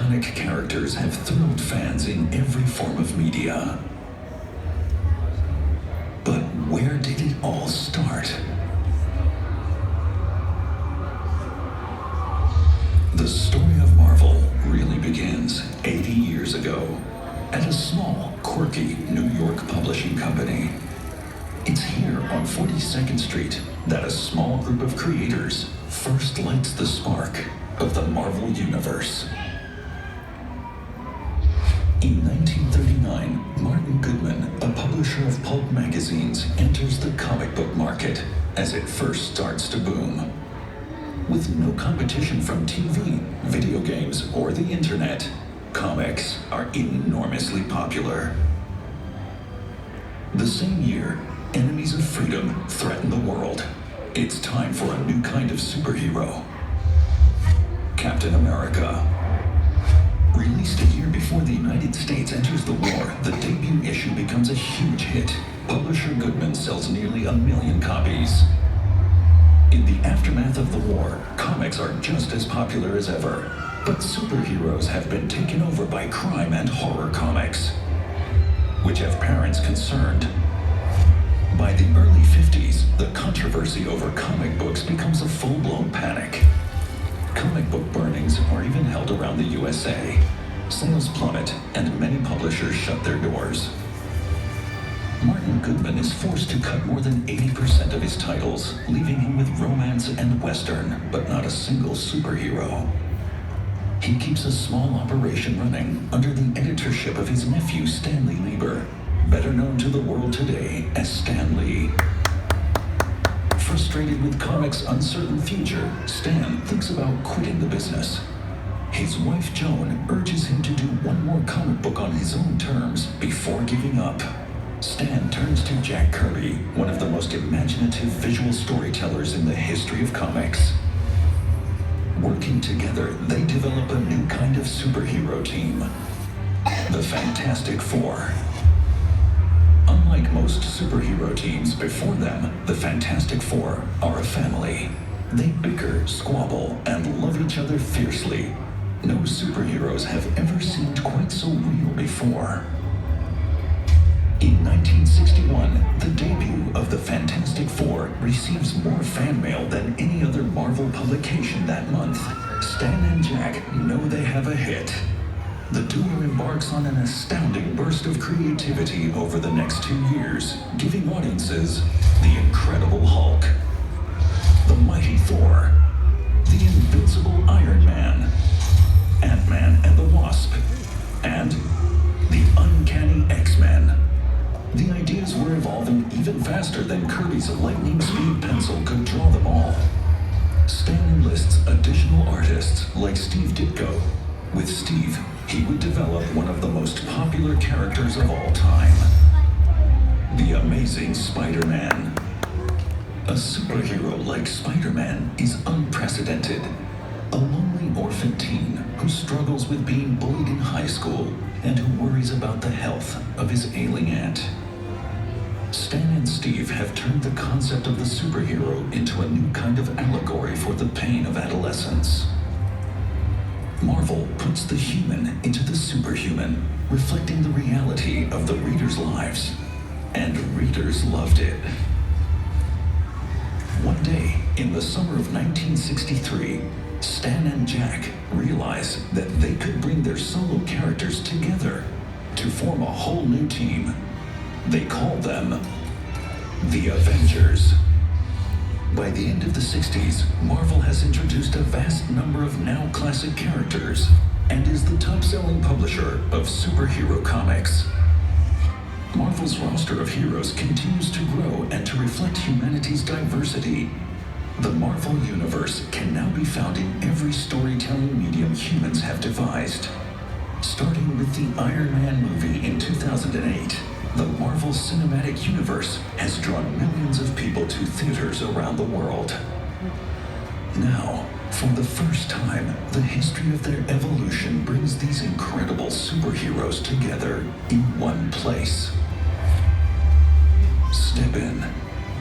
iconic characters have thrilled fans in every form of media. But where did it all start? The story of Marvel really begins 80 years ago at a small, quirky New York publishing company. It's here on 42nd Street that a small group of creators first lights the spark of the Marvel Universe. In 1939, Martin Goodman, a publisher of pulp magazines, enters the comic book market as it first starts to boom. With no competition from TV, video games, or the internet, comics are enormously popular. The same year, enemies of freedom threaten the world. It's time for a new kind of superhero. Captain America. Released a year before the United States enters the war, the debut issue becomes a huge hit. Publisher Goodman sells nearly 1 million copies. In the aftermath of the war, comics are just as popular as ever. But superheroes have been taken over by crime and horror comics, which have parents concerned. By the early 50s, the controversy over comic books becomes a full-blown panic. Comic book burnings are even held around the USA. Sales plummet, and many publishers shut their doors. Martin Goodman is forced to cut more than 80% of his titles, leaving him with romance and western, but not a single superhero. He keeps a small operation running under the editorship of his nephew Stanley Lieber, better known to the world today as Stan Lee. Frustrated with comics' uncertain future, Stan thinks about quitting the business. His wife Joan urges him to do one more comic book on his own terms before giving up. Stan turns to Jack Kirby, one of the most imaginative visual storytellers in the history of comics. Working together, they develop a new kind of superhero team, the Fantastic Four. Unlike most superhero teams before them, the Fantastic Four are a family. They bicker, squabble, and love each other fiercely. No superheroes have ever seemed quite so real before. In 1961, the debut of the Fantastic Four receives more fan mail than any other Marvel publication that month. Stan and Jack know they have a hit. The duo embarks on an astounding burst of creativity over the next 2 years, giving audiences The Incredible Hulk, The Mighty Thor, The Invincible Iron Man, Ant-Man and the Wasp, and The Uncanny X-Men. The ideas were evolving even faster than Kirby's lightning-speed pencil could draw them all. Stan enlists additional artists like Steve Ditko. With Steve, he would develop one of the most popular characters of all time, the Amazing Spider-Man. A superhero like Spider-Man is unprecedented. A lonely orphan teen who struggles with being bullied in high school and who worries about the health of his ailing aunt. Stan and Steve have turned the concept of the superhero into a new kind of allegory for the pain of adolescence. Marvel puts the human into the superhuman, reflecting the reality of the readers' lives. And readers loved it. One day, in the summer of 1963, Stan and Jack realized that they could bring their solo characters together to form a whole new team. They called them the Avengers. By the end of the 60s, Marvel has introduced a vast number of now classic characters and is the top-selling publisher of superhero comics. Marvel's roster of heroes continues to grow and to reflect humanity's diversity. The Marvel Universe can now be found in every storytelling medium humans have devised. Starting with the Iron Man movie in 2008, the Marvel Cinematic Universe has drawn millions of people to theaters around the world. Now, for the first time, the history of their evolution brings these incredible superheroes together in one place. Step in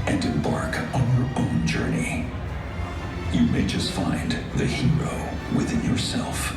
and embark on your own journey. You may just find the hero within yourself.